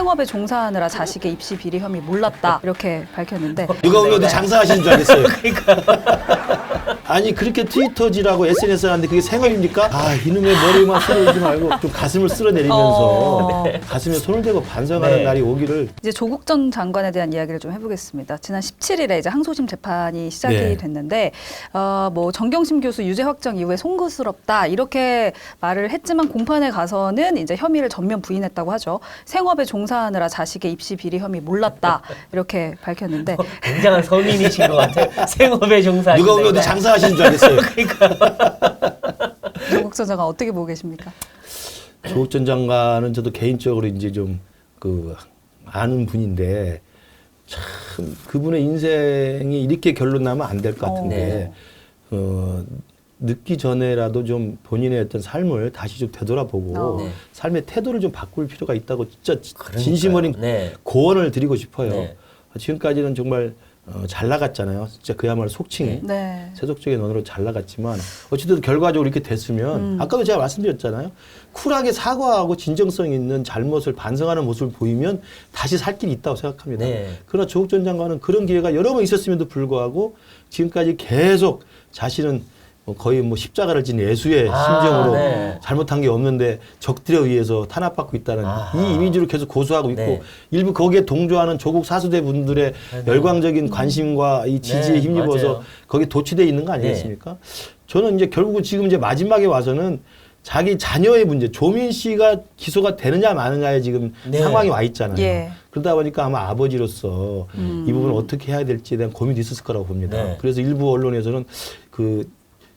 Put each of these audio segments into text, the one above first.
생업에 종사하느라 자식의 입시 비리 혐의 몰랐다 이렇게 밝혔는데 누가 보면 장사하시는 줄 알겠어요. 아니 그렇게 트위터지라고 SNS 하는데 그게 생업입니까? 아 이놈의 머리만 쓸어오지 말고 좀 가슴을 쓸어내리면서 가슴에 손을 대고 반성하는 날이 오기를. 이제 조국 전 장관에 대한 이야기를 좀 해보겠습니다. 지난 17일에 이제 항소심 재판이 시작이 됐는데 뭐 정경심 교수 유죄 확정 이후에 송구스럽다 이렇게 말을 했지만 공판에 가서는 이제 혐의를 전면 부인했다고 하죠. 생업에 종사하느라 자식의 입시 비리 혐의 몰랐다 이렇게 밝혔는데 굉장한 서민이신 것 같아요. 생업에 종사하시는 누가 보면 장사하시는 줄 알겠어요. 조국 전 장관 어떻게 보고 계십니까? 조국 전 장관은 저도 개인적으로 이제 좀 아는 분인데 참 그분의 인생이 이렇게 결론 나면 안 될 것 같은데 늦기 전에라도 좀 본인의 어떤 삶을 다시 좀 되돌아보고 삶의 태도를 좀 바꿀 필요가 있다고 진짜 진심 어린 고언을 드리고 싶어요. 지금까지는 정말 잘 나갔잖아요. 진짜 그야말로 속칭 세속적인 언어로 잘 나갔지만 어쨌든 결과적으로 이렇게 됐으면 아까도 제가 말씀드렸잖아요. 쿨하게 사과하고 진정성 있는 잘못을 반성하는 모습을 보이면 다시 살 길이 있다고 생각합니다. 그러나 조국 전 장관은 그런 기회가 여러 번 있었음에도 불구하고 지금까지 계속 자신은 거의 뭐 십자가를 진 예수의 심정으로 잘못한 게 없는데 적들에 의해서 탄압받고 있다는 이 이미지를 계속 고수하고 있고 일부 거기에 동조하는 조국 사수대 분들의 열광적인 관심과 이 지지에 힘입어서 거기에 도취되어 있는 거 아니겠습니까? 저는 이제 결국은 지금 이제 마지막에 와서는 자기 자녀의 문제, 조민 씨가 기소가 되느냐 마느냐에 지금 상황이 와 있잖아요. 그러다 보니까 아마 아버지로서 이 부분을 어떻게 해야 될지에 대한 고민도 있었을 거라고 봅니다. 그래서 일부 언론에서는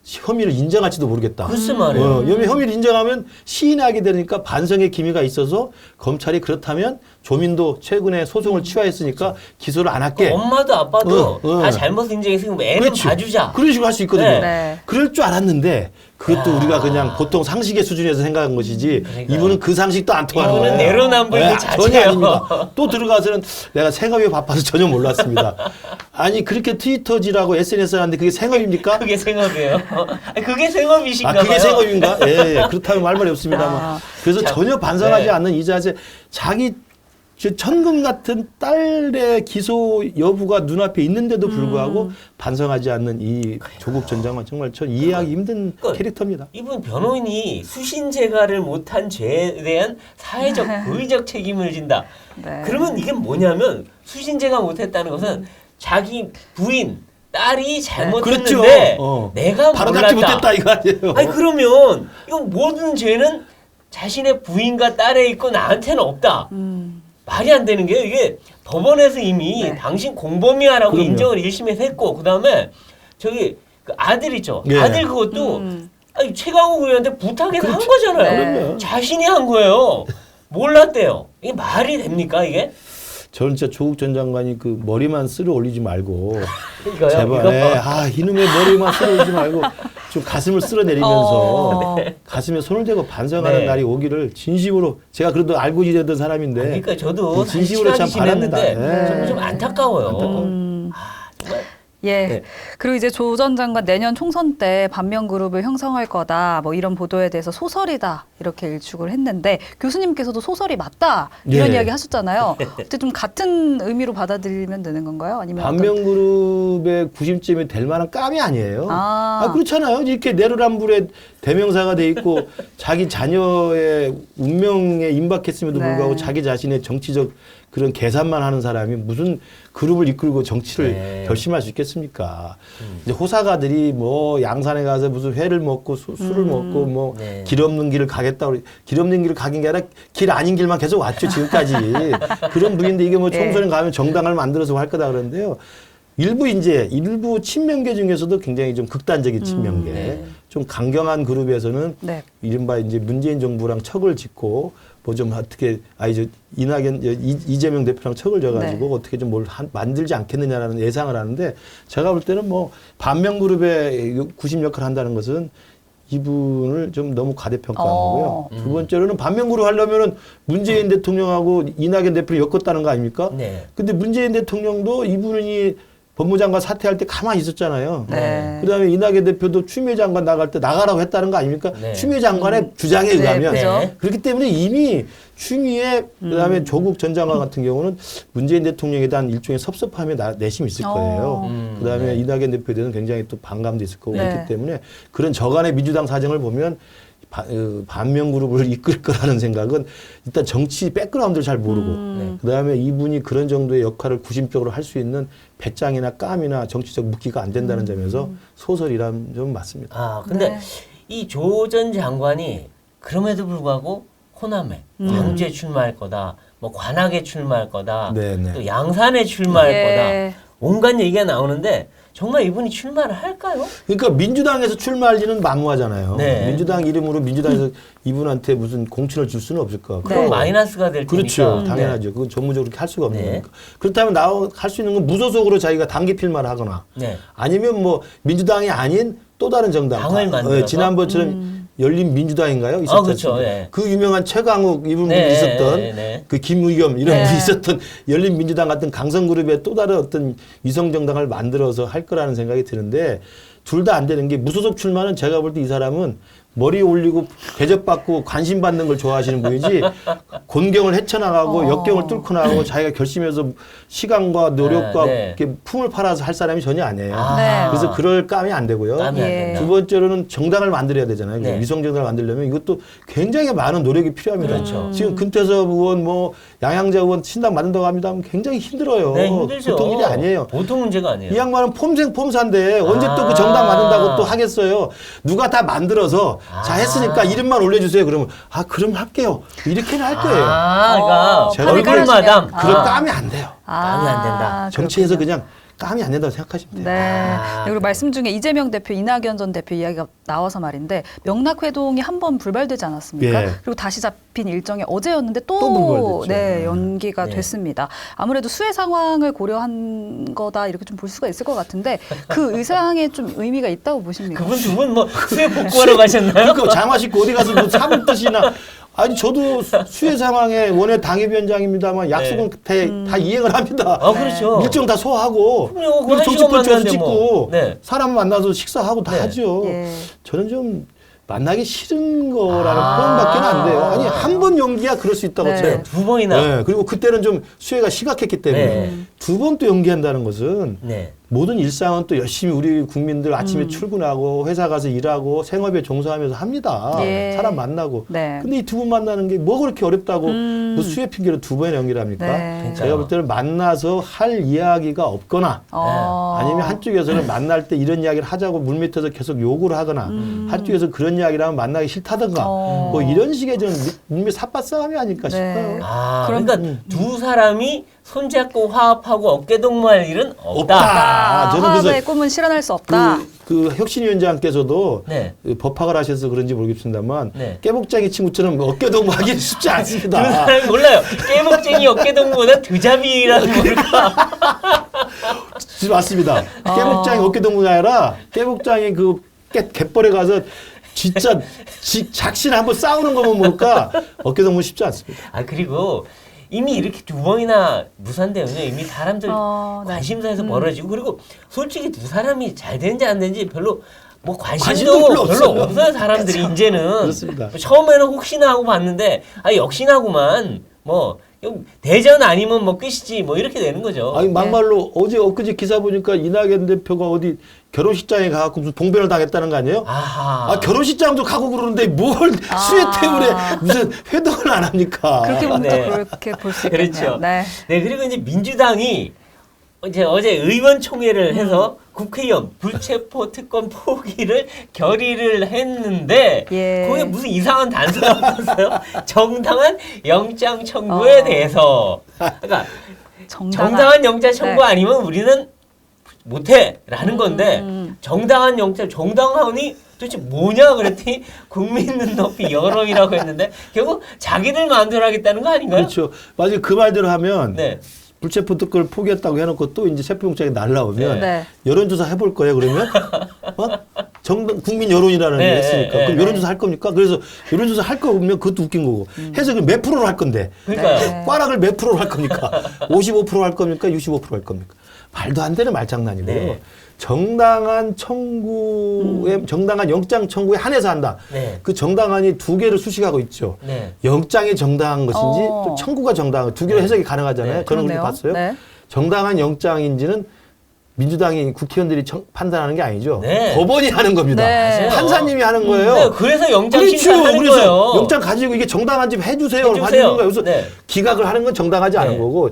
혐의를 인정할지도 모르겠다. 글쎄 말이에요. 혐의를 인정하면 시인하게 되니까 반성의 기미가 있어서 검찰이 그렇다면 조민도 최근에 소송을 취하했으니까 기소를 안 할게. 엄마도 아빠도 다 잘못 인정했으면 애는 봐주자. 그런 식으로 할 수 있거든요. 그럴 줄 알았는데 그것도 우리가 그냥 보통 상식의 수준에서 생각한 것이지 이분은 그 상식도 안 통하는 거예요. 이분은 내로남불 그 자체예요. 전혀 아닙니다. 또 들어가서는 내가 생업에 바빠서 전혀 몰랐습니다. 아니 그렇게 트위터지라고 SNS 하는데 그게 생업입니까? 그게 생업이에요. 그게 생업이신가 봐요. 그게 생업인가? 예, 그렇다면 말 말이 없습니다만. 그래서 전혀 반성하지 않는 이 자세, 자기 천금 같은 딸의 기소 여부가 눈앞에 있는데도 불구하고 반성하지 않는 이 조국 전 장관 정말 전 이해하기 힘든 캐릭터입니다. 이분 변호인이 수신제가를 못한 죄에 대한 사회적 도의적 책임을 진다. 그러면 이게 뭐냐면 수신제가 못했다는 것은 자기 부인 딸이 잘못했는데 내가 바로잡지 몰랐다. 못했다 이거 아니에요. 아니 그러면 이거 모든 죄는 자신의 부인과 딸에 있고 나한테는 없다. 말이 안 되는 게요. 이게 법원에서 이미 당신 공범이야라고 인정을 1심에서 했고 그다음에 저기 그 아들 있죠. 아들 그것도 아니, 최강욱 의원한테 부탁해서 한 거잖아요. 자신이 한 거예요. 몰랐대요. 이게 말이 됩니까 이게? 저는 진짜 조국 전 장관이 그 머리만 쓸어 올리지 말고 이거요? 제발 이놈의 머리만 쓸어 올리지 말고 좀 가슴을 쓸어내리면서 가슴에 손을 대고 반성하는 날이 오기를 진심으로 제가 그래도 알고 지내던 사람인데 그러니까 저도 진심으로 참 바랍니다. 좀 안타까워요. 정말. 그리고 이제 조 전 장관 내년 총선 때 반면그룹을 형성할 거다 뭐 이런 보도에 대해서 소설이다 이렇게 일축을 했는데 교수님께서도 소설이 맞다 이런 이야기 하셨잖아요. 어쨌든 좀 같은 의미로 받아들이면 되는 건가요? 아니면 반면그룹의 구심점이 될 만한 깜이 아니에요. 그렇잖아요. 이렇게 내로남불의 대명사가 돼 있고 자기 자녀의 운명에 임박했음에도 불구하고 자기 자신의 정치적 그런 계산만 하는 사람이 무슨 그룹을 이끌고 정치를 결심할 수 있겠습니까? 이제 호사가들이 뭐 양산에 가서 무슨 회를 먹고 술을 먹고 뭐 길 없는 길을 가겠다고 길 없는 길을 가긴 게 아니라 길 아닌 길만 계속 왔죠 지금까지. 그런 분인데 이게 뭐 총선에 가면 정당을 만들어서 할 거다 그러는데요. 일부 친명계 중에서도 굉장히 좀 극단적인 친명계, 좀 강경한 그룹에서는 이른바 이제 문재인 정부랑 척을 짓고 뭐 좀 어떻게 이재명 대표랑 척을 져가지고 어떻게 좀 뭘 만들지 않겠느냐라는 예상을 하는데 제가 볼 때는 뭐 반면 그룹의 구심 역할을 한다는 것은 이분을 좀 너무 과대평가한 거고요. 두 번째로는 반면 그룹 하려면은 문재인 대통령하고 이낙연 대표를 엮었다는 거 아닙니까? 근데 문재인 대통령도 이분이 법무장관 사퇴할 때 가만히 있었잖아요. 네. 그다음에 이낙연 대표도 추미애 장관 나갈 때 나가라고 했다는 거 아닙니까? 네. 추미애 장관의 주장에 의하면. 그죠. 그렇기 때문에 이미 추미애 그다음에 조국 전 장관 같은 경우는 문재인 대통령에 대한 일종의 섭섭함에 내심이 있을 거예요. 그다음에 이낙연 대표에 대해서는 굉장히 또 반감도 있을 거고 네. 그렇기 때문에 그런 저간의 민주당 사정을 보면 반면 그룹을 이끌 거라는 생각은 일단 정치 백그라운드를 잘 모르고 그다음에 이분이 그런 정도의 역할을 구심적으로 할 수 있는 배짱이나 깜이나 정치적 묵기가 안 된다는 점에서 소설이란 점 맞습니다. 아, 근데 네. 이 조 전 장관이 그럼에도 불구하고 호남에 광주에 출마할 거다, 뭐 관악에 출마할 거다, 네네. 또 양산에 출마할 예. 거다, 온갖 얘기가 나오는데 정말 이분이 출마를 할까요? 그러니까 민주당에서 출마할 리는 만무하잖아요. 네. 민주당 이름으로 민주당에서 이분한테 무슨 공천을 줄 수는 없을 것 같고. 그럼 마이너스가 될 테니까. 그렇죠. 당연하죠. 그건 전문적으로 그렇게 할 수가 없는 네. 거니까. 그렇다면 할 수 있는 건 무소속으로 자기가 단기 필마를 하거나 네. 아니면 뭐 민주당이 아닌 또 다른 정당. 당을 만들어서? 지난번처럼 열린 민주당인가요? 있었지 그렇죠. 않습니까? 예. 그 유명한 최강욱 이분 네, 있었던 네. 그 김의겸 이런 네. 분이 있었던 열린 민주당 같은 강성그룹의 또 다른 어떤 위성 정당을 만들어서 할 거라는 생각이 드는데 둘 다 안 되는 게 무소속 출마는 제가 볼 때 이 사람은 머리에 올리고 대접받고 관심 받는 걸 좋아하시는 분이지 곤경을 헤쳐나가고 역경을 뚫고 나가고 자기가 결심해서 시간과 노력과 네. 이렇게 품을 팔아서 할 사람이 전혀 아니에요. 네. 그래서 그럴 감이 안 되고요. 땀이 안 예. 된다. 두 번째로는 정당을 만들어야 되잖아요. 네. 위성 정당을 만들려면 이것도 굉장히 많은 노력이 필요합니다. 그렇죠. 지금 금태섭 의원, 뭐 양양자 의원 신당 만든다고 합니다. 하면 굉장히 힘들어요. 네, 힘들죠. 보통 일이 아니에요. 보통 문제가 아니에요. 이 양반은 폼생폼사인데 언제 또 그 정당 만든다고 또 하겠어요. 누가 다 만들어서 자 했으니까 이름만 올려주세요. 그러면 그럼 할게요. 이렇게는 할 거예요. 그러니까 제가 얼굴마담. 그런 깜이 안 돼요. 땀이 안 된다. 정치에서 그렇군요. 그냥 깜이 안 된다고 생각하시면 돼요. 네. 그리고 말씀 중에 이재명 대표, 이낙연 전 대표 이야기가 나와서 말인데 명락회동이 한 번 불발되지 않았습니까? 예. 그리고 다시 잡힌 일정이 어제였는데 또 불발됐죠. 네, 연기가 네. 됐습니다. 아무래도 수혜 상황을 고려한 거다 이렇게 좀 볼 수가 있을 것 같은데 그 의상에 좀 의미가 있다고 보십니까? 그분 두 분 뭐 수해 복구하러 가셨나요? 그러니까 장화 신고 어디 가서 뭐 사물 뜻이나 아니 저도 수해 상황에 원외 당협위원장입니다만 약속은 다 이행을 합니다. 그렇죠. 일정 다 소화하고 그럼요. 그리고 한 시간 정치권장 만났는데 찍고 뭐. 네. 사람 만나서 식사하고 다 네. 하죠. 예. 저는 좀 만나기 싫은 거라는 표현밖에 안 돼요. 아니 한 번 연기야 그럴 수 있다고 네. 쳐요. 두 번이나. 네, 그리고 그때는 좀 수혜가 심각했기 때문에 네. 두 번 또 연기한다는 것은 네. 모든 일상은 또 열심히 우리 국민들 아침에 출근하고 회사 가서 일하고 생업에 종사하면서 합니다. 예. 사람 만나고. 네. 근데 이 두 분 만나는 게 뭐 그렇게 어렵다고 뭐 수혜 핑계로 두 번이나 연기를 합니까? 네. 제가 볼 때는 만나서 할 이야기가 없거나 아니면 한쪽에서는 만날 때 이런 이야기를 하자고 물밑에서 계속 요구를 하거나 한쪽에서 그런 이야기를 하면 만나기 싫다든가 뭐 이런 식의 좀 물밑 삿바싸움이 아닐까 네. 싶어요. 그러니까 두 사람이 손잡고 화합하고 어깨동무할 일은 없다. 저는 화합의 그래서 꿈은 실현할 수 없다. 그 혁신위원장께서도 네. 그 법학을 하셔서 그런지 모르겠습니다만 네. 깨복장이 친구처럼 어깨동무하기 쉽지 두 않습니다. 사람이 몰라요. 깨복쟁이 어깨동무보다 드잡이라는 뭘까? 맞습니다. 깨복장이 어깨동무가 아니라 깨복장이 그 갯벌에 가서 진짜 작실 한번 싸우는 거면 뭘까? 어깨동무 쉽지 않습니다. 그리고 이미 이렇게 두 번이나 무산되면요. 이미 사람들 네. 관심사에서 벌어지고 그리고 솔직히 두 사람이 잘 되는지 안 되는지 별로 뭐 관심도 관심도 별로 별로 없어요. 사람들이 이제는. 그렇습니다. 처음에는 혹시나 하고 봤는데 역시나구만 뭐 대전 아니면 뭐 끝이지 뭐 이렇게 되는 거죠. 아니 막말로 어제 엊그제 기사 보니까 이낙연 대표가 어디 결혼식장에 가갖고 무슨 봉변을 당했다는 거 아니에요? 결혼식장도 가고 그러는데 뭘 수혜 때문에 무슨 회동을 안 합니까? 그렇게 보면 네. 또 그렇게 볼 수 있겠네요. 그렇죠. 네. 네, 그리고 이제 민주당이 이제 어제 의원총회를 해서 국회의원 불체포 특권 포기를 결의를 했는데 예. 거기에 무슨 이상한 단서가 없었어요. 정당한 영장 청구에 대해서. 그러니까 정당한 영장 청구 네. 아니면 우리는 못해라는 건데 정당한 영장 정당한이 도대체 뭐냐 그랬더니 국민 눈높이 여론이라고 했는데 결국 자기들 마음대로 하겠다는 거 아닌가요? 그렇죠. 맞아요. 그 말대로 하면 네. 불체포 특권을 포기했다고 해놓고 또 이제 체포영장이 날라오면 네. 여론조사 해볼 거예요. 그러면 국민 여론이라는 게 했으니까 그럼 여론조사 할 겁니까? 그래서 여론조사 할 거면 그것도 웃긴 거고 해서 그 몇 프로로 할 건데 그러니까 네. 꽈락을 몇 프로로 할 겁니까? 55% 할 겁니까? 65% 할 겁니까? 말도 안 되는 말장난이고요. 네. 정당한 청구에 정당한 영장 청구에 한해서 한다. 네. 그 정당한이 두 개를 수식하고 있죠. 네. 영장이 정당한 것인지 또 청구가 정당한 두 개로 네. 해석이 가능하잖아요. 네. 저는 그렇게 봤어요. 네. 정당한 영장인지는 민주당이 국회의원들이 판단하는 게 아니죠. 네. 법원이 하는 겁니다. 네. 판사님이 하는 거예요. 네, 그래서 영장 그렇죠. 심사하는 그래서 거예요. 영장 가지고 이게 정당한지 해주세요. 해주세요. 가지는 거예요. 그래서 네. 기각을 하는 건 정당하지 않은 네. 거고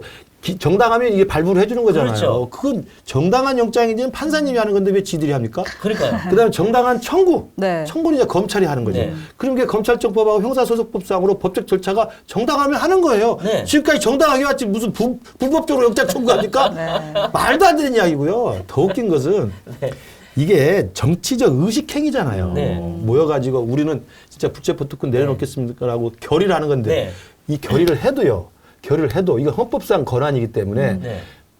정당하면 이게 발부를 해주는 거잖아요. 그렇죠. 그건 정당한 영장인지는 판사님이 하는 건데 왜 지들이 합니까? 그러니까요. 그다음에 정당한 청구. 네. 청구는 이제 검찰이 하는 거죠. 네. 그럼 이게 검찰청법하고 형사소송법상으로 법적 절차가 정당하면 하는 거예요. 네. 지금까지 정당하게 왔지 무슨 불법적으로 영장 청구합니까? 네. 말도 안 되는 이야기고요. 더 웃긴 것은 네. 이게 정치적 의식행위잖아요. 네. 모여가지고 우리는 진짜 불체포 특권 내려놓겠습니까라고 결의를 하는 건데 네. 이 결의를 해도 이거 헌법상 권한이기 때문에 네.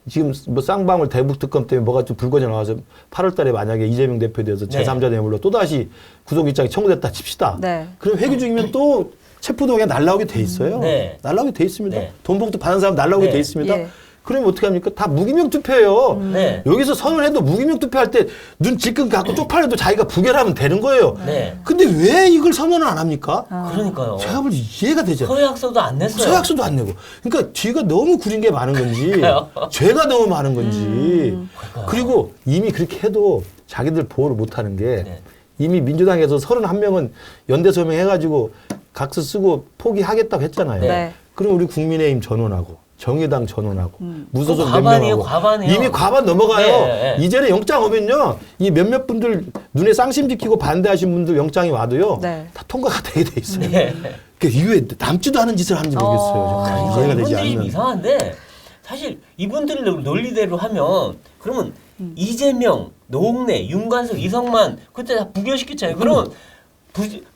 지금 뭐 쌍방울 대북 특검 때문에 뭐가 좀 불거져 나와서 8월 달에 만약에 이재명 대표에 대해서 네. 제3자 뇌물로 또다시 구속영장이 청구됐다 칩시다. 네. 그럼 회기 중이면 또 체포동에 날라오게 돼 있어요. 네. 날라오게 돼 있습니다. 네. 돈 봉투 받은 사람 날라오게 네. 돼 있습니다. 예. 그러면 어떻게 합니까? 다 무기명 투표예요. 네. 여기서 선언해도 무기명 투표할 때 눈 질끈 갖고 쪽팔려도 자기가 부결하면 되는 거예요. 네. 근데 왜 이걸 선언을 안 합니까? 그러니까요. 제가 볼 때 이해가 되죠. 서약서도 안 냈어요. 서약서도 안 내고. 그러니까 뒤가 너무 구린 게 많은 건지, 그러니까요. 죄가 너무 많은 건지. 그러니까요. 그리고 이미 그렇게 해도 자기들 보호를 못 하는 게 네. 이미 민주당에서 31명은 연대서명 해가지고 각서 쓰고 포기하겠다고 했잖아요. 네. 그럼 우리 국민의힘 전원하고 정의당 전원하고 무소속 그거 몇 과반이에요, 명하고 과반이에요. 이미 과반 넘어가요. 네, 네. 이제는 영장 오면요. 이 몇몇 분들 눈에 쌍심 지키고 반대하신 분들 영장이 와도요. 네. 다 통과가 되게 돼 있어요. 네. 그러니까 이후에 남지도 않은 짓을 하는지 모르겠어요. 정말 이해가 되지 이분들이 않는. 이상한데 사실 이분들 논리대로 하면 그러면 이재명, 노웅래, 윤관석, 이성만 그때 다 부결시켰잖아요. 그러면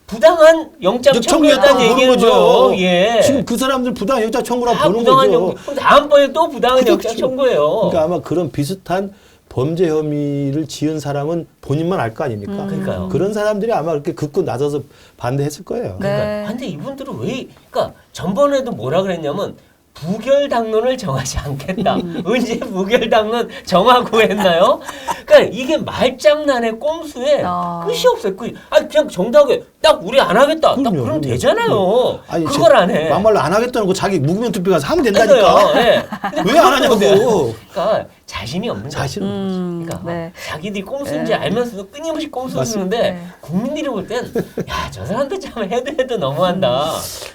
부당한 영장 청구했다고 청구했다는 보는 얘기는 거죠. 예. 지금 그 사람들 부당한 영장 청구라고 다 보는 부당한 거죠. 영장. 그럼 다음번에 또 부당한 영장 그렇죠. 청구예요. 그러니까 아마 그런 비슷한 범죄 혐의를 지은 사람은 본인만 알 거 아닙니까? 그러니까요. 그런 사람들이 아마 그렇게 극구 나서서 반대했을 거예요. 네. 그러니까 근데 이분들은 왜 그러니까 전번에도 뭐라 그랬냐면 부결 당론을 정하지 않겠다. 언제 부결 당론 정하고 했나요? 그러니까 이게 말장난의 꼼수에 끝이 없어요. 그냥 정당하게 딱 우리 안 하겠다. 딱 그럼요. 그러면 되잖아요. 아니, 그걸 안 해. 막말로 안 하겠다는 거 자기 무기명 투표 가서 하면 된다니까. 네. 왜 안 하냐고. 그러니까 자신이 없는 거예요. 자신 그러니까 네. 자기들이 꼼수인지 알면서도 끊임없이 꼼수 맞습니다. 쓰는데 네. 국민들이 볼 땐 야, 저 사람들 참 해도 너무한다.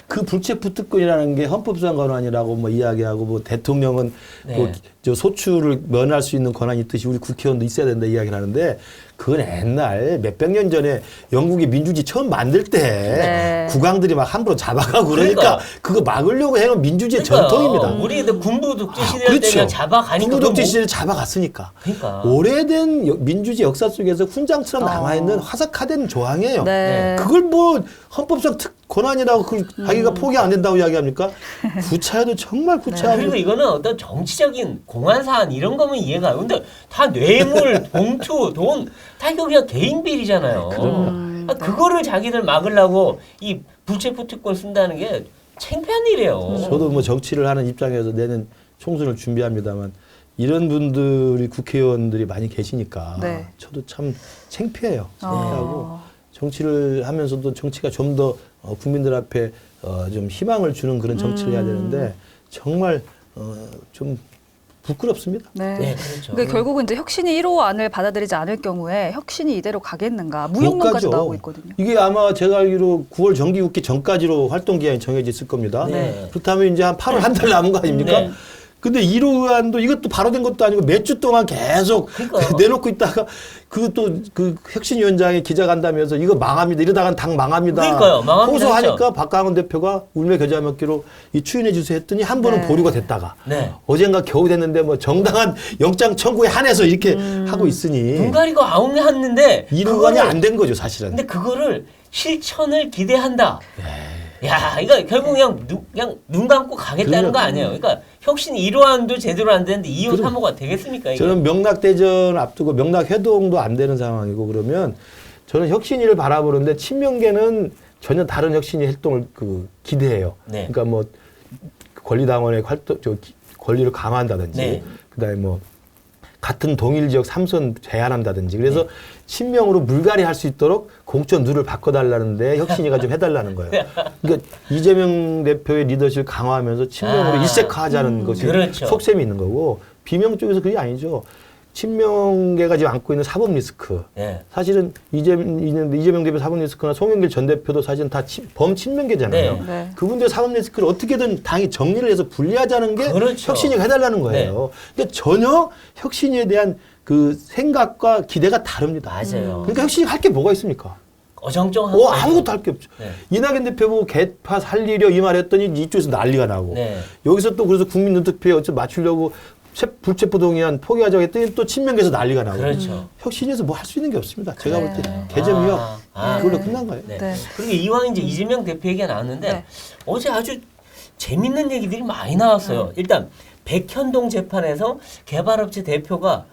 그 불체포 특권이라는 게 헌법상 권한이라고 뭐 이야기하고 뭐 대통령은 네. 그 저 소추를 면할 수 있는 권한이 있듯이 우리 국회의원도 있어야 된다 이야기를 하는데 그건 옛날 몇백 년 전에 영국이 민주주의 처음 만들 때 네. 국왕들이 막 함부로 잡아가고 그러니까 그러니까요. 그거 막으려고 해놓은 민주주의 그러니까요. 전통입니다. 우리 군부 독재 시대 때 그렇죠. 그냥 잡아가니까 군부 독재 그거 시대를 잡아갔으니까. 그러니까. 오래된 민주주의 역사 속에서 훈장처럼 남아있는 화석화된 조항이에요. 네. 그걸 뭐 헌법상 권한이라고 자기가 포기 안 된다고 이야기합니까? 구차해도 정말 구차하고. 그리고 이거는 어떤 정치적인 공안 사안 이런 거면 이해가 가요. 근데 다 뇌물, 봉투, 돈 다 이거 그냥 개인 비리잖아요. 그거를 자기들 막으려고 이 불체포 특권 쓴다는 게 창피한 일이에요. 저도 뭐 정치를 하는 입장에서 내년 총선을 준비합니다만 이런 분들이 국회의원들이 많이 계시니까 네. 저도 참 창피해요. 창피하고 정치를 하면서도 정치가 좀 더 국민들 앞에 좀 희망을 주는 그런 정치를 해야 되는데 정말 좀 부끄럽습니다. 네. 네, 그렇죠. 그러니까 결국은 이제 혁신이 1호 안을 받아들이지 않을 경우에 혁신이 이대로 가겠는가 무용론까지 가죠. 나오고 있거든요. 이게 아마 제가 알기로 9월 정기국회 전까지로 활동 기한이 정해져 있을 겁니다. 네. 그렇다면 이제 한 8월 한 달 남은 거 아닙니까? 네. 근데 1호 의안도 이것도 바로 된 것도 아니고 몇 주 동안 계속 그러니까요. 내놓고 있다가 그것도 그 혁신위원장이 기자간담회에서 이거 망합니다. 이러다간 당 망합니다. 그러니까요. 망합니다 호소하니까 했죠. 박강원 대표가 울며 겨자 먹기로 이 추인해 주세요 했더니 한 번은 네. 보류가 됐다가 네. 어젠가 겨우 됐는데 뭐 정당한 영장 청구에 한해서 이렇게 하고 있으니 눈 가리고 아웅했는데 1호 의안이 안 된 거죠 사실은. 근데 그거를 실천을 기대한다. 야, 이거 결국 그냥 눈 감고 가겠다는 거 아니에요. 그러니까 혁신 1호안도 제대로 안 되는데 2호, 3호가 되겠습니까? 이게? 저는 명락대전 앞두고 명락회동도 안 되는 상황이고 그러면 저는 혁신위를 바라보는데 친명계는 전혀 다른 혁신위 활동을 기대해요. 네. 그러니까 뭐 권리당원의 권리를 강화한다든지 네. 그다음에 뭐 같은 동일 지역 3선 제한한다든지 그래서 친명으로 물갈이 할 수 있도록 공천 룰을 바꿔달라는데 혁신위가 좀 해달라는 거예요. 그러니까 이재명 대표의 리더십을 강화하면서 친명으로 일색화하자는 것이 그렇죠. 속셈이 있는 거고 비명 쪽에서 그게 아니죠. 친명계가 지금 안고 있는 사법 리스크. 네. 사실은 이재명 대표 사법 리스크나 송영길 전 대표도 사실은 다 범친명계잖아요. 네. 네. 그분들의 사법 리스크를 어떻게든 당이 정리를 해서 분리하자는 게 그렇죠. 혁신위가 해달라는 거예요. 근데 전혀 혁신위에 대한 그 생각과 기대가 다릅니다. 맞아요. 그러니까 혁신위가 할 게 뭐가 있습니까? 어정쩡한 아무것도 할 게 없죠. 네. 이낙연 대표 보고 개파 살리려 이 말 했더니 이쪽에서 난리가 나고 네. 여기서 또 그래서 국민 눈높이에 어째 맞추려고 불체포동의안 포기하자고 했더니 또 친명계에서 난리가 나고 그렇죠. 혁신위에서 뭐 할 수 있는 게 없습니다. 제가 볼 때 네. 개점이요. 아. 그걸로 끝난 거예요. 네. 네. 그리고 이왕 이제 이재명 대표 얘기가 나왔는데 네. 어제 아주 재밌는 얘기들이 많이 나왔어요. 일단 백현동 재판에서 개발업체 대표가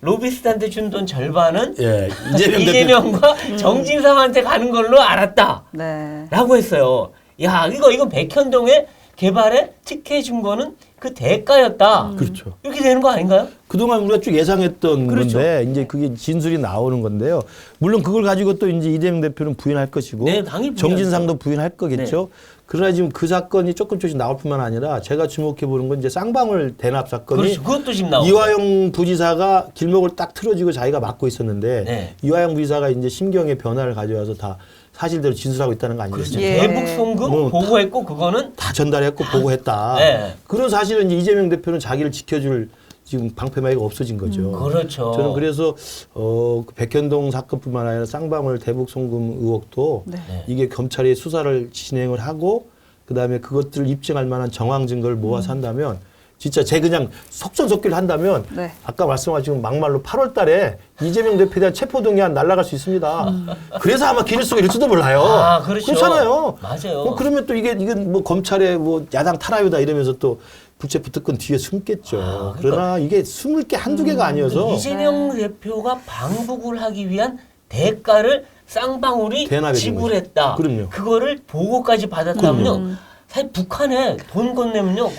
로비스트한테 준 돈 절반은 예, 이재명 대표 이재명과 정진상한테 가는 걸로 알았다. 네. 라고 했어요. 야, 이건 백현동의 개발에 특혜 준 거는 그 대가였다. 그렇죠. 이렇게 되는 거 아닌가요? 그동안 우리가 쭉 예상했던 그렇죠. 건데 이제 그게 진술이 나오는 건데요. 물론 그걸 가지고 또 이제 이재명 대표는 부인할 것이고 네, 당연히 정진상도 부인할 거겠죠. 그러나 지금 그 사건이 조금씩 나올 뿐만 아니라 제가 주목해 보는 건 이제 쌍방울 대납 사건이 그렇죠. 그것도 지금 나오고. 이화영 부지사가 길목을 딱 틀어지고 자기가 맡고 있었는데 네. 이화영 부지사가 이제 심경의 변화를 가져와서 다 사실대로 진술하고 있다는 거 그렇죠. 아니겠습니까? 예. 대북 송금 뭐 보고했고 그거는 다 전달했고 보고했다. 네. 그런 사실은 이제 이재명 대표는 자기를 지켜줄 지금 방패막이가 없어진 거죠. 그렇죠. 저는 그래서 그 백현동 사건뿐만 아니라 쌍방울 대북 송금 의혹도 네. 이게 검찰이 수사를 진행을 하고 그다음에 그것들을 입증할 만한 정황 증거를 모아서 한다면 진짜 제 그냥 속전속결 한다면 네. 아까 말씀하신 막말로 8월 달에 이재명 대표에 대한 체포동의안 날아갈 수 있습니다. 그래서 아마 기일수가 일지도 몰라요. 아, 그렇죠. 그렇잖아요. 맞아요. 그러면 또 이건 뭐 검찰의 뭐 야당 탈압이다 이러면서 또 불체포 특권 뒤에 숨겠죠. 그러니까 그러나 이게 숨을 게 한두 개가 아니어서 이재명 대표가 방북을 하기 위한 대가를 쌍방울이 대납해 준 지불했다. 거죠. 그럼요. 그거를 보고까지 받았다면요. 사실 북한에 돈 건네면요.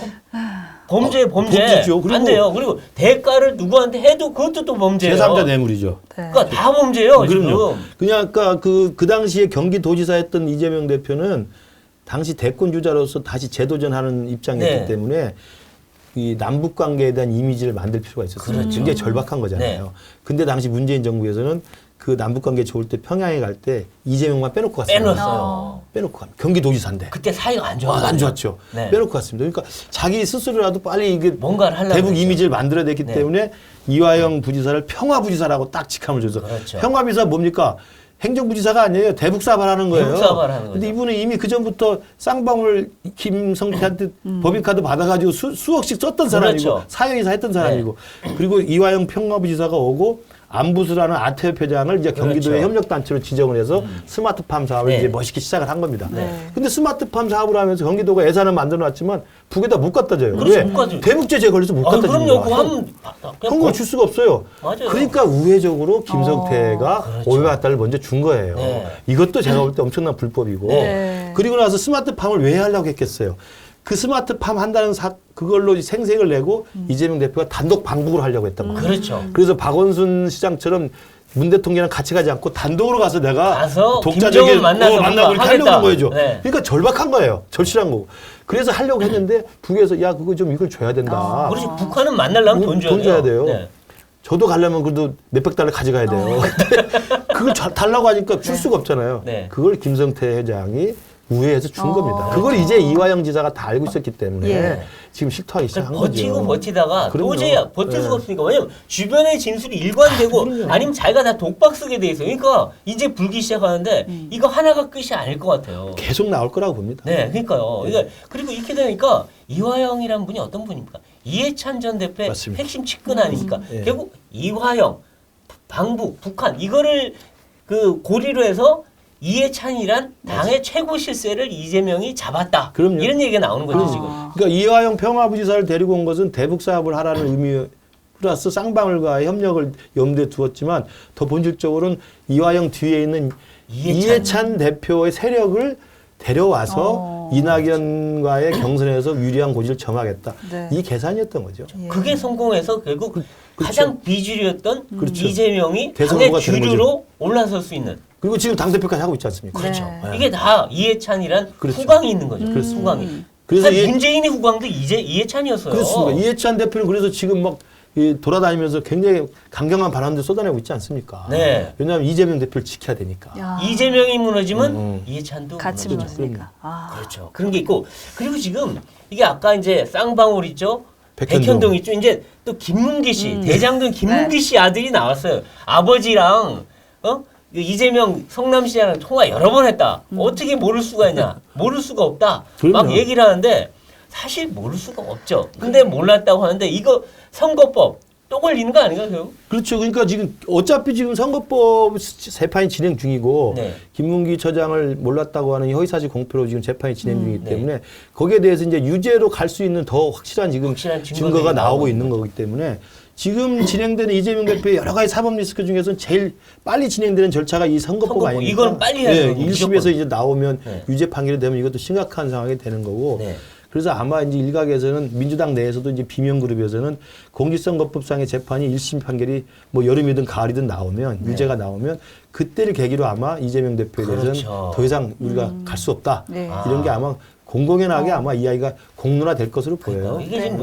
범죄. 범죄죠. 그리고 안 돼요. 그리고 대가를 누구한테 해도 그것도 또 범죄예요. 제3자 뇌물이죠. 네. 그러니까 다 범죄예요. 그럼요. 지금. 그냥 아까 그 당시에 경기도지사였던 이재명 대표는 당시 대권 주자로서 다시 재도전하는 입장이었기 네. 때문에 이 남북 관계에 대한 이미지를 만들 필요가 있었어요. 그렇죠. 굉장히 절박한 거잖아요. 네. 근데 당시 문재인 정부에서는 그 남북 관계 좋을 때 평양에 갈 때 이재명만 빼놓고 갔습니다. 빼놨어요. 빼놓고 갑니다. 경기도지사인데. 그때 사이가 안 좋았어요. 안 좋았죠. 네. 빼놓고 갔습니다. 그러니까 자기 스스로라도 빨리 이게 뭔가를 하려고 대북 그랬죠. 이미지를 만들어야 됐기 네. 때문에 이화영 부지사를 평화부지사라고 딱 직함을 줘서 그렇죠. 평화부지사 뭡니까? 행정부지사가 아니에요. 대북사발하는 거예요. 대북사발하는 근데 거죠. 이분은 이미 그 전부터 쌍방울 김성태한테 법인카드 받아가지고 수억씩 썼던 사람이고 그렇죠. 사회이사 했던 사람이고 그리고 이화영 평화부지사가 오고 안부수라는 아태협회장을 이제 경기도의 그렇죠. 협력단체로 지정을 해서 스마트팜 사업을 네. 이제 멋있게 시작을 한 겁니다. 네. 근데 스마트팜 사업을 하면서 경기도가 예산을 만들어 놨지만 북에다 못 갖다 줘요. 그렇죠. 왜? 못 가져요. 대북제재 걸려서 못 갖다 줍니다. 그럼요. 그거 하면 현금 줄 수가 없어요. 맞아요. 그러니까 우회적으로 김성태가 그렇죠. 500만 달러를 먼저 준 거예요. 네. 이것도 제가 볼 때 엄청난 불법이고. 네. 그리고 나서 스마트팜을 왜 하려고 했겠어요. 그 스마트팜 한다는 그걸로 생색을 내고 이재명 대표가 단독 방북을 하려고 했단 말이에요. 그렇죠. 그래서 박원순 시장처럼 문 대통령이랑 같이 가지 않고 단독으로 가서 내가 가서 독자적인 김정은 만나서 만나고 이렇게 하겠다. 하려고 거죠. 네. 그러니까 절박한 거예요. 절실한 거고. 그래서 하려고 했는데 북에서 야 그거 좀 이걸 줘야 된다. 그렇지. 북한은 만나려면 돈 줘야 돼요. 네. 저도 가려면 그래도 몇백 달러 가져가야 돼요. 근데 그걸 달라고 하니까 줄 수가 없잖아요. 네. 그걸 김성태 회장이 우회해서 준 겁니다. 그걸 이제 이화영 지사가 다 알고 있었기 때문에 예. 지금 실토하기 시작한 그러니까 거죠. 버티고 버티다가 그럼요. 도저히 버틸 수가 네. 없으니까 왜냐면 주변의 진술이 일관되고 그럼요. 아니면 자기가 다 독박 쓰게 돼 있어요. 그러니까 이제 불기 시작하는데 이거 하나가 끝이 아닐 것 같아요. 계속 나올 거라고 봅니다. 네, 그러니까요. 그러니까 그리고 이렇게 되니까 이화영이란 분이 어떤 분입니까? 이해찬 전 대표의 맞습니다. 핵심 측근 아닙니까? 예. 결국 이화영, 방북, 북한 이거를 그 고리로 해서 이해찬이란 당의 최고 실세를 이재명이 잡았다. 그럼요. 이런 얘기가 나오는 거죠 그럼요. 지금. 그러니까 이화영 평화부지사를 데리고 온 것은 대북 사업을 하라는 의미 플러스 쌍방울과의 협력을 염두에 두었지만 더 본질적으로는 이화영 뒤에 있는 이해찬. 이해찬 대표의 세력을 데려와서 이낙연과의 경선에서 유리한 고지를 점하겠다. 네. 이 계산이었던 거죠. 예. 그게 성공해서 결국 그렇죠. 가장 비주류였던 그렇죠. 이재명이 대선 당의 후보가 되는 주류로 올라설 수 있는. 그리고 지금 당대표까지 하고 있지 않습니까? 네. 그렇죠. 네. 이게 다 이해찬이란 그렇죠. 후광이 있는 거죠. 그렇습니다. 후광이. 그래서 사실 문재인의 후광도 이해찬이었어요. 그렇습니다. 이해찬 대표는 그래서 지금 막 돌아다니면서 굉장히 강경한 발언들 쏟아내고 있지 않습니까? 네. 왜냐하면 이재명 대표를 지켜야 되니까. 야. 이재명이 무너지면 이해찬도 같이 무너지죠. 무너지니까. 아. 그렇죠. 그런 게 있고 그리고 지금 이게 아까 이제 쌍방울 있죠. 백현동. 백현동 있죠. 이제 또 김문기 씨, 대장동 김문기 네. 씨 아들이 나왔어요. 아버지랑 이재명 성남시장이랑 통화 여러 번 했다. 어떻게 모를 수가 있냐? 모를 수가 없다. 막 그럼요. 얘기를 하는데 사실 모를 수가 없죠. 근데 몰랐다고 하는데 이거 선거법 또 걸리는 거 아닌가 결국? 그렇죠. 그러니까 지금 어차피 지금 선거법 재판이 진행 중이고 네. 김문기 처장을 몰랐다고 하는 허위사실 공표로 지금 재판이 진행 중이기 네. 때문에 거기에 대해서 이제 유죄로 갈 수 있는 더 확실한 지금 확실한 증거가 나오고 있는 거기 때문에 지금 진행되는 이재명 대표의 여러 가지 사법 리스크 중에서는 제일 빨리 진행되는 절차가 이 선거법 선거법. 아닙니까? 이거는 빨리 해야 돼요. 1심에서 이제 나오면 네. 유죄 판결이 되면 이것도 심각한 상황이 되는 거고 네. 그래서 아마 이제 일각에서는 민주당 내에서도 이제 비명그룹에서는 공직선거법상의 재판이 1심 판결이 뭐 여름이든 가을이든 나오면 유죄가 나오면 그때를 계기로 아마 이재명 대표에 대해서는 그렇죠. 더 이상 우리가 갈 수 없다. 네. 이런 게 아마 공공연하게 아마 이야기가 공론화될 것으로 보여요. 이게 지금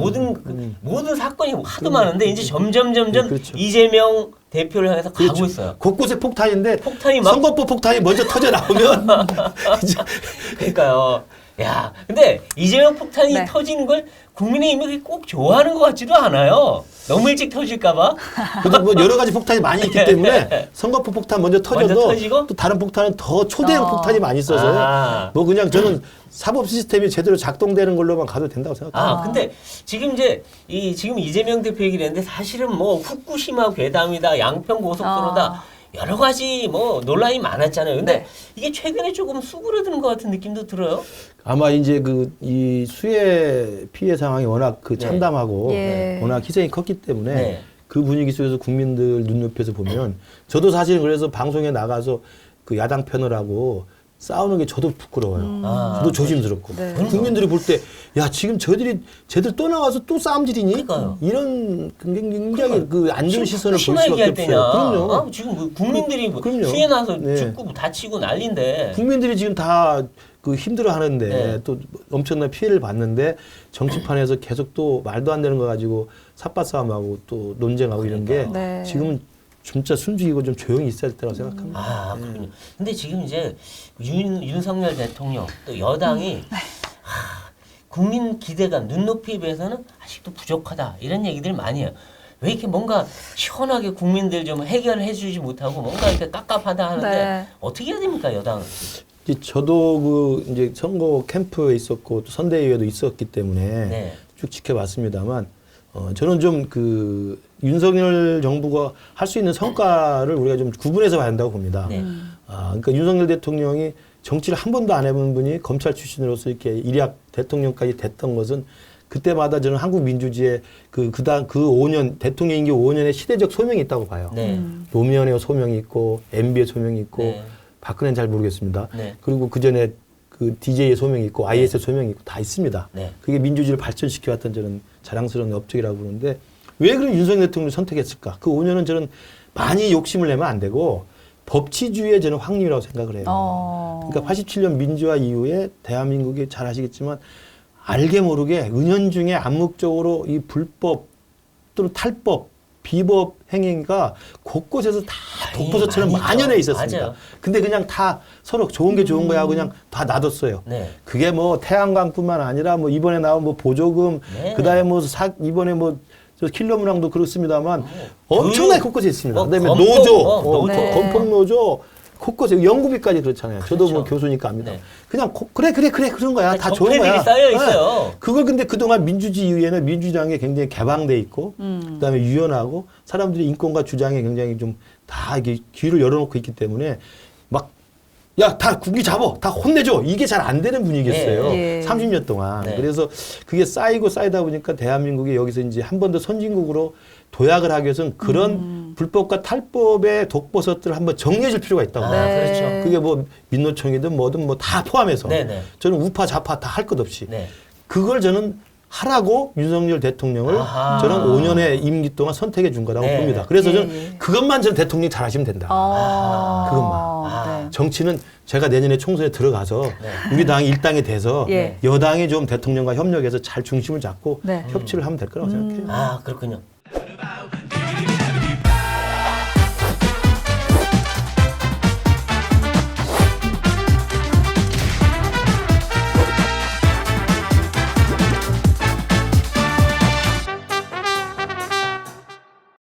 모든 사건이 하도 많은데 이제 점점 그렇죠. 이재명 대표를 향해서 가고 그렇죠. 있어요. 곳곳에 폭탄인데 폭탄이 막 선거법 폭탄이 먼저 터져 나오면 이제 그러니까요. 야, 근데 이재명 폭탄이 네. 터지는 걸 국민의힘이 꼭 좋아하는 것 같지도 않아요. 너무 일찍 터질까봐. 그래도 뭐 여러 가지 폭탄이 많이 있기 때문에 선거법 폭탄 먼저 터져도 먼저 터지고? 또 다른 폭탄은 더 초대형 폭탄이 많이 있어서 아. 뭐 그냥 저는 사법 시스템이 제대로 작동되는 걸로만 가도 된다고 생각합니다. 근데 지금 이제 지금 이재명 대표 얘기를 했는데 사실은 뭐 후쿠시마 괴담이다, 양평 고속도로다. 여러 가지 뭐 논란이 많았잖아요. 근데 네. 이게 최근에 조금 수그러드는 것 같은 느낌도 들어요. 아마 이제 이 수해 피해 상황이 워낙 네. 참담하고 예. 워낙 희생이 컸기 때문에 네. 그 분위기 속에서 국민들 눈높이에서 보면 저도 사실은 그래서 방송에 나가서 그 야당 편을 하고 싸우는 게 저도 부끄러워요. 저도 조심스럽고. 네. 국민들이 볼 때, 야, 지금 쟤들 또 나가서 또 싸움질이니? 그러니까요. 이런 굉장히 그 안 좋은 시선을 볼 심하게 수밖에 할 없어요. 때냐. 그럼요. 지금 뭐 국민들이 그럼요. 수해 나서 네. 죽고 다치고 난리인데. 국민들이 지금 다 그 힘들어 하는데 네. 또 엄청난 피해를 봤는데 정치판에서 계속 또 말도 안 되는 거 가지고 삿바싸움하고 또 논쟁하고 이런 게 네. 지금은 진짜 숨죽이고 좀 조용히 있어야 될 때라고 생각합니다. 그렇군요. 근데 지금 이제 윤석열 대통령 또 여당이 국민 기대감, 눈높이에 비해서는 아직도 부족하다 이런 얘기들 많이 해요. 왜 이렇게 뭔가 시원하게 국민들 좀 해결해 주지 못하고 뭔가 이렇게 깝깝하다 하는데 네. 어떻게 해야 됩니까 여당은? 저도 그 이제 선거 캠프에 있었고 또 선대위에도 있었기 때문에 네. 쭉 지켜봤습니다만 저는 좀 그 윤석열 정부가 할 수 있는 성과를 우리가 좀 구분해서 봐야 한다고 봅니다. 네. 그러니까 윤석열 대통령이 정치를 한 번도 안 해본 분이 검찰 출신으로서 이렇게 일약 대통령까지 됐던 것은 그때마다 저는 한국 민주주의의 그 5년 대통령 임기 5년의 시대적 소명이 있다고 봐요. 네. 노무현의 소명이 있고 MB의 소명이 있고 네. 박근혜는 잘 모르겠습니다. 네. 그리고 그 전에 그 DJ의 소명이 있고 IS의 소명이 있고 다 있습니다. 네. 그게 민주주의를 발전시켜왔던 저는 자랑스러운 업적이라고 보는데 왜 그런 윤석열 대통령을 선택했을까? 그 5년은 저는 많이 욕심을 내면 안 되고 법치주의의 저는 확립이라고 생각을 해요. 그러니까 87년 민주화 이후에 대한민국이 잘 아시겠지만 알게 모르게 은연중에 암묵적으로 이 불법 또는 탈법, 비법 행위가 곳곳에서 다 독버섯처럼 많이 만연해 있죠. 있었습니다. 맞아요. 근데 그냥 다 서로 좋은 게 좋은 거야 그냥 다 놔뒀어요. 네. 그게 뭐 태양광뿐만 아니라 뭐 이번에 나온 뭐 보조금 네. 그다음에 뭐 이번에 뭐 저 킬러 문항도 그렇습니다만 엄청나게 곳곳에 있습니다. 그다음에 검토, 노조, 네. 건폭 노조 곳곳에 연구비까지 그렇잖아요. 저도 뭐 그렇죠. 교수니까 압니다. 네. 그냥 그래 그런 거야. 다 좋은 적폐들이 거야. 쌓여 있어요. 그걸 근데 그동안 민주주의 이후에는 민주당이 굉장히 개방돼 있고 그다음에 유연하고 사람들이 인권과 주장에 굉장히 좀 다 이게 귀를 열어놓고 있기 때문에 막 야, 다 군기 잡어, 다 혼내줘. 이게 잘 안 되는 분위기였어요. 예. 30년 동안. 네. 그래서 그게 쌓이다 보니까 대한민국이 여기서 이제 한 번 더 선진국으로 도약을 하기 위해서는 그런 불법과 탈법의 독버섯들을 한번 정리해 줄 필요가 있다고. 그렇죠. 그게 뭐 민노총이든 뭐든 뭐 다 포함해서. 네네. 저는 우파 좌파 다 할 것 없이. 네. 그걸 저는 하라고 윤석열 대통령을 아하. 저는 5년의 임기 동안 선택해 준 거라고 네. 봅니다. 그래서 예, 저는 예. 그것만 저는 대통령이 잘하시면 된다. 그것만. 네. 정치는 제가 내년에 총선에 들어가서 우리 당이 일당이 돼서 예. 여당이 좀 대통령과 협력해서 잘 중심을 잡고 네. 협치를 하면 될 거라고 생각해요. 그렇군요.